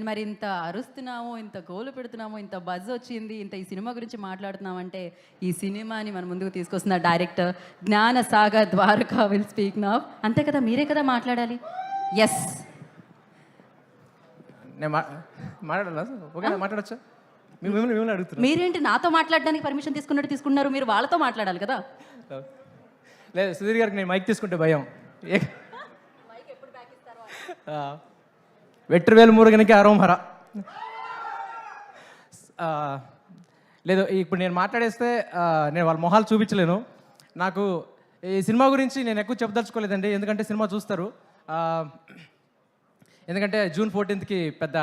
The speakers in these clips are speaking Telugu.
మరి ఇంత అరుస్తున్నాము, ఇంత గోలు పెడుతున్నాము, ఇంత బజ్ వచ్చింది, ఇంత ఈ సినిమా గురించి మాట్లాడుతున్నామంటే ఈ సినిమాని మన ముందుకు తీసుకొస్తున్న director Gnana Sagar Dwaraka will speak now. అంతే కదా, మీరే కదా మాట్లాడాలి. ఎస్, నేను మాట్లాడాలా? ఓకే, మాట్లాడచ్చా? మిమ్మల్ని అడుగుతున్నా. మీరేంటి నాతో మాట్లాడడానికి పర్మిషన్ తీసుకున్నారు, మీరు వాళ్ళతో మాట్లాడాలి కదా. లేదు, సుధీర్ గారికి నేను మైక్ తీసుకుంటే భయం. వెట్రివేలు మురుగనికి అరోమర. లేదు, ఇప్పుడు నేను మాట్లాడేస్తే నేను వాళ్ళ మొహాలు చూపించలేను. నాకు ఈ సినిమా గురించి నేను ఎక్కువ చెప్పదలుచుకోలేదండి, ఎందుకంటే సినిమా చూస్తారు. ఎందుకంటే జూన్ 14th పెద్ద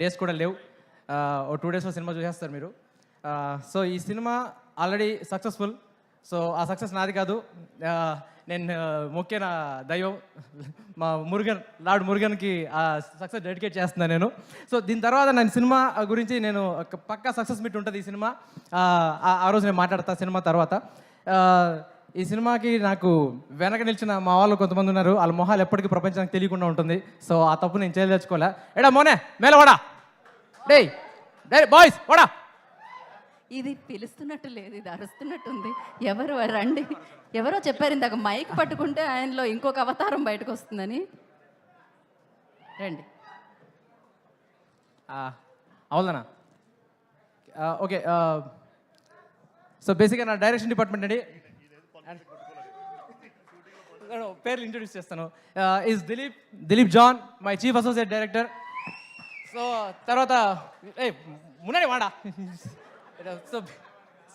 డేస్ కూడా లేవు, ఓ 2 daysలో సినిమా చూసేస్తారు మీరు. సో ఈ సినిమా ఆల్రెడీ సక్సెస్ఫుల్. సో ఆ సక్సెస్ నాది కాదు, నేను ముఖ్యమైన దైవం మా లార్డ్ మురుగన్కి ఆ సక్సెస్ డెడికేట్ చేస్తున్నాను నేను. సో దీని తర్వాత నేను సినిమా గురించి నేను పక్కా సక్సెస్ మీట్ ఉంటుంది ఈ సినిమా. ఆ రోజు నేను మాట్లాడతా సినిమా తర్వాత. ఈ సినిమాకి నాకు వెనక నిలిచిన మా వాళ్ళు కొంతమంది ఉన్నారు, వాళ్ళ మొహాలు ఎప్పటికీ ప్రపంచానికి తెలియకుండా ఉంటుంది. సో ఆ తప్పు నేను చేయదలుచుకోలే. ఎడా మోనే మేల వాడా, డే డే బాయ్స్ వాడా. ఇది పిలుస్తున్నట్టు లేదు, ఇది అరుస్తున్నట్టుంది. ఎవరు రండి, ఎవరో చెప్పారు ఇందాక మైక్ పట్టుకుంటే ఆయనలో ఇంకొక అవతారం బయటకు వస్తుందని. రండి. అవునా? ఓకే. సో బేసిక్గా నా డైరెక్షన్ డిపార్ట్మెంట్ అండి. పేర్లు ఇంట్రొడ్యూస్ చేస్తాను. Is Dileep John, my chief associate director. So తర్వాత మున్నాడి వాడా, సో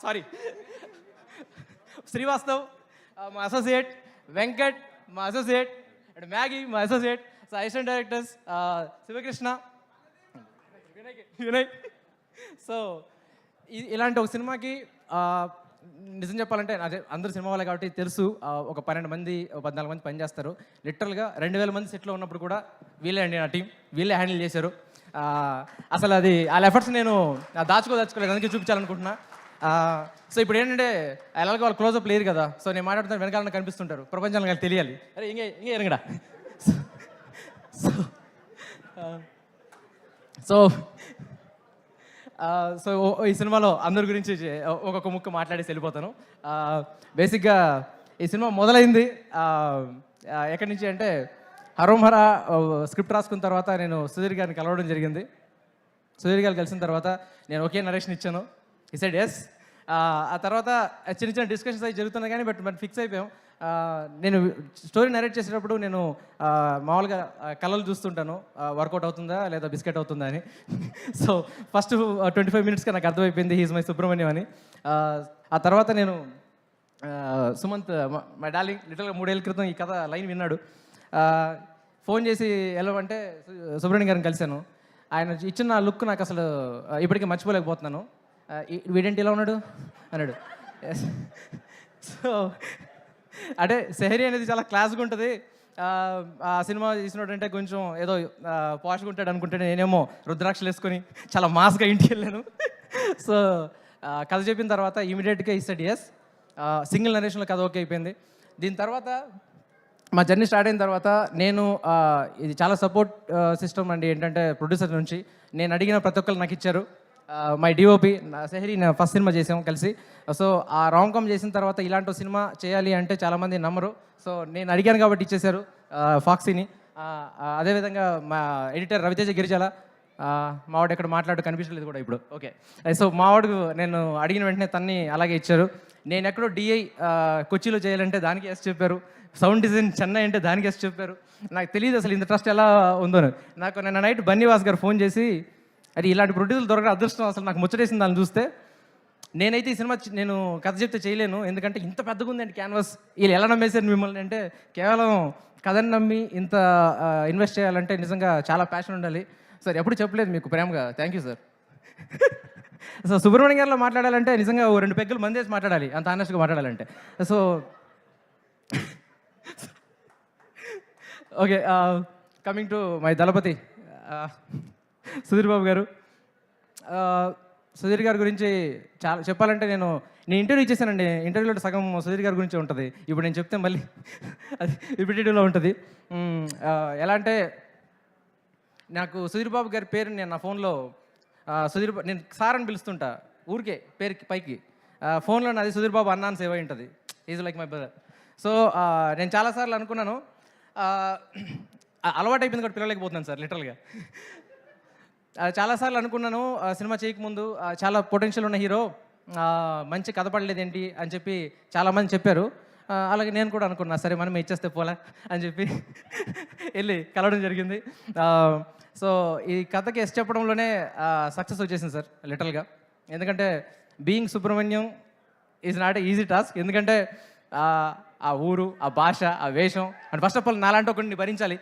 సారీ, శ్రీవాస్తవ్ మా అసోసియేట్, వెంకట్ మా అసోసియేట్, అండ్ మ్యాగీ మా associate. So assistant directors Shivakrishna, Vinay. So ఇలాంటి ఒక సినిమాకి నిజం చెప్పాలంటే అదే అందరూ సినిమా వాళ్ళే కాబట్టి తెలుసు, ఒక 12 మంది 14 మంది పనిచేస్తారు. లిటరల్గా 2000 మంది సెట్లో ఉన్నప్పుడు కూడా వీళ్ళే అండి, నా టీం వీళ్ళే హ్యాండిల్ చేశారు. అసలు అది వాళ్ళ ఎఫర్ట్స్ నేను దాచుకోలేదు, అందుకే చూపించాలనుకుంటున్నా. సో ఇప్పుడు ఏంటంటే ఎలాగో వాళ్ళు క్లోజప్ లేరు కదా, సో నేను మాట్లాడుతున్న వెనకాల కనిపిస్తుంటారు, ప్రపంచానికి వాళ్ళకి తెలియాలి. అరే ఇంకే ఎరగడా. సో ఈ సినిమాలో అందరి గురించి ఒక్కొక్క ముక్క మాట్లాడేసి వెళ్ళిపోతాను. బేసిక్గా ఈ సినిమా మొదలైంది ఎక్కడి నుంచి అంటే, హరోమర స్క్రిప్ట్ రాసుకున్న తర్వాత నేను సుధీర్ గారిని కలవడం జరిగింది. సుధీర్ గారు కలిసిన తర్వాత నేను ఒకే నరేషన్ ఇచ్చాను, ఈ సైడ్ ఎస్. ఆ తర్వాత చిన్న చిన్న డిస్కషన్స్ అవి జరుగుతున్నాయి కానీ బట్ ఫిక్స్ అయిపోయాం. నేను స్టోరీ నరేట్ చేసేటప్పుడు నేను మామూలుగా కళలు చూస్తుంటాను, వర్కౌట్ అవుతుందా లేదా బిస్కెట్ అవుతుందా అని. సో ఫస్ట్ 25 minutesగా నాకు అర్థమైపోయింది హీజ్ మై సుబ్రహ్మణ్యం అని. ఆ తర్వాత నేను సుమంత్ మై డార్లింగ్ లిటరల్గా 3 ఏళ్ళ క్రితం ఈ కథ లైన్ విన్నాడు. ఫోన్ చేసి వెళ్ళమంటే సుబ్రహ్మణ్యం గారిని కలిశాను. ఆయన ఇచ్చిన లుక్ నాకు అసలు ఇప్పటికీ మర్చిపోలేకపోతున్నాను. వీడేంటి ఇలా ఉన్నాడు అన్నాడు. సో అంటే సెహరీ అనేది చాలా క్లాస్గా ఉంటుంది. ఆ సినిమా తీసినట్టు అంటే కొంచెం ఏదో పాష్గా ఉంటాడు అనుకుంటే నేనేమో రుద్రాక్షలు వేసుకొని చాలా మాస్గా ఇంటికి వెళ్ళాను. సో కథ చెప్పిన తర్వాత ఇమీడియట్గా ఇస్తాడు ఎస్. సింగిల్ నరేషన్లో కథ ఓకే అయిపోయింది. దీని తర్వాత మా జర్నీ స్టార్ట్ అయిన తర్వాత నేను ఇది చాలా సపోర్ట్ సిస్టమ్ అండి. ఏంటంటే ప్రొడ్యూసర్ నుంచి నేను అడిగిన ప్రతి ఒక్కరు నాకు ఇచ్చారు. My DOP Sehari first cinema చేసాము కలిసి. సో ఆ రామ్ కామ్ చేసిన తర్వాత ఇలాంటి సినిమా చేయాలి అంటే చాలామంది నమ్మరు. సో నేను అడిగాను కాబట్టి ఇచ్చేశారు ఫాక్సీని. అదేవిధంగా మా ఎడిటర్ రవితేజ గిరిజాల, మావాడు ఎక్కడ మాట్లాడు కనిపించలేదు కూడా ఇప్పుడు. ఓకే, సో మావాడు నేను అడిగిన వెంటనే తన్ని అలాగే ఇచ్చారు. నేను ఎక్కడో డిఐ కొచ్చిలో చేయాలంటే దానికి ఎస్ చెప్పారు. సౌండ్ డిజైన్ చెన్నై అంటే దానికి ఎస్ చెప్పారు. నాకు తెలియదు అసలు ఇంత ట్రస్ట్ ఎలా ఉందో. నాకు నిన్న నైట్ బన్నీవాస్ గారు ఫోన్ చేసి, అది ఇలాంటి ప్రొడ్యూసర్లు దొరకడం అదృష్టం, అసలు నాకు ముచ్చటేసింది దాన్ని చూస్తే. నేనైతే ఈ సినిమా నేను కథ చెప్తే చేయలేను, ఎందుకంటే ఇంత పెద్దగా ఉందండి క్యాన్వాస్. వీళ్ళు ఎలా నమ్మేశారు మిమ్మల్ని అంటే, కేవలం కథని నమ్మి ఇంత ఇన్వెస్ట్ చేయాలంటే నిజంగా చాలా ప్యాషన్ ఉండాలి. సార్ ఎప్పుడు చెప్పలేదు మీకు ప్రేమగా, thank you sir. So Subrahmanyam గారిలో మాట్లాడాలంటే నిజంగా 2 పెగ్గులు మందేసి మాట్లాడాలి, అంత ఆనెస్ట్గా మాట్లాడాలంటే. So okay, coming to my దళపతి సుధీర్ బాబు గారు. సుధీర్ గారి గురించి చాలా చెప్పాలంటే నేను ఇంటర్వ్యూ ఇచ్చేసానండి. ఇంటర్వ్యూలో సగం సుధీర్ గారి గురించి ఉంటుంది. ఇప్పుడు నేను చెప్తే మళ్ళీ అది రిపిటేటివ్లో ఉంటుంది. ఎలా అంటే నాకు సుధీర్ బాబు గారి పేరు నేను నా ఫోన్లో నేను సార్ అని పిలుస్తుంటా ఊరికే పేరుకి పైకి ఫోన్లో నాది సుధీర్ బాబు అన్న అని సేవ్ అయి ఉంటుంది. Is like my brother. So నేను చాలాసార్లు అనుకున్నాను, అలవాటు అయిపోయింది కూడా పిలవలేకపోతున్నాను సార్ లిటరల్గా. చాలాసార్లు అనుకున్నాను సినిమా చేయకముందు చాలా పొటెన్షియల్ ఉన్న హీరో, మంచి కథ పడలేదేంటి అని చెప్పి చాలామంది చెప్పారు. అలాగే నేను కూడా అనుకున్నా, సరే మనం ఇచ్చేస్తే పోలే అని చెప్పి వెళ్ళి కలవడం జరిగింది. సో ఈ కథకి ఎస్ చెప్పడంలోనే సక్సెస్ వచ్చేసింది సార్ లిటరల్గా. ఎందుకంటే being Subrahmanyam is not easy task. ఎందుకంటే ఆ ఊరు, ఆ భాష, ఆ వేషం అండ్ ఫస్ట్ ఆఫ్ ఆల్ నాలాంటి ఒకరిని భరించాలి.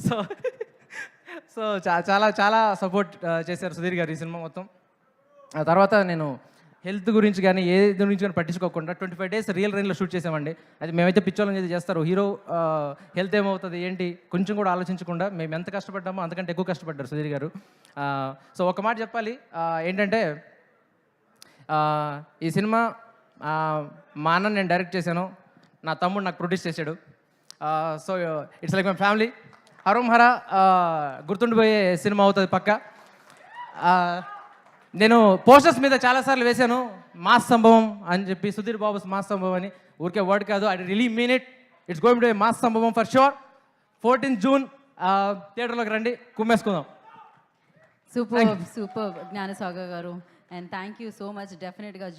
సో సో చాలా చాలా సపోర్ట్ చేశారు సుధీర్ గారు ఈ సినిమా మొత్తం. ఆ తర్వాత నేను హెల్త్ గురించి కానీ ఏ గురించి కానీ పట్టించుకోకుండా 25 days రియల్ రైన్లో షూట్ చేసామండి. అది మేమైతే పిచ్చోళ్ళని చేసి చేస్తారు, హీరో హెల్త్ ఏమవుతుంది ఏంటి కొంచెం కూడా ఆలోచించకుండా మేము ఎంత కష్టపడ్డామో అంతకంటే ఎక్కువ కష్టపడ్డారు సుధీర్ గారు. సో ఒక మాట చెప్పాలి ఏంటంటే, ఈ సినిమా మా అన్న నేను డైరెక్ట్ చేశాను, నా తమ్ముడు నాకు ప్రొడ్యూస్ చేశాడు. So it's like my family. Harom Hara గుర్తుండిపోయే సినిమా అవుతుంది పక్క. నేను పోస్టర్స్ మీద చాలాసార్లు వేశాను మాస్ సంభవం అని చెప్పి, సుధీర్ బాబు మాస్ సంభవం అని. ఊరికే వర్డ్ కాదు, I really mean it. It's going to be mass సంభవం ఫర్ షూర్. 14th June థియేటర్లోకి రండి, కుమ్మేసుకుందాం. సూపర్ జ్ఞానసాగర్ గారు, and thank you so much. డెఫినెట్గా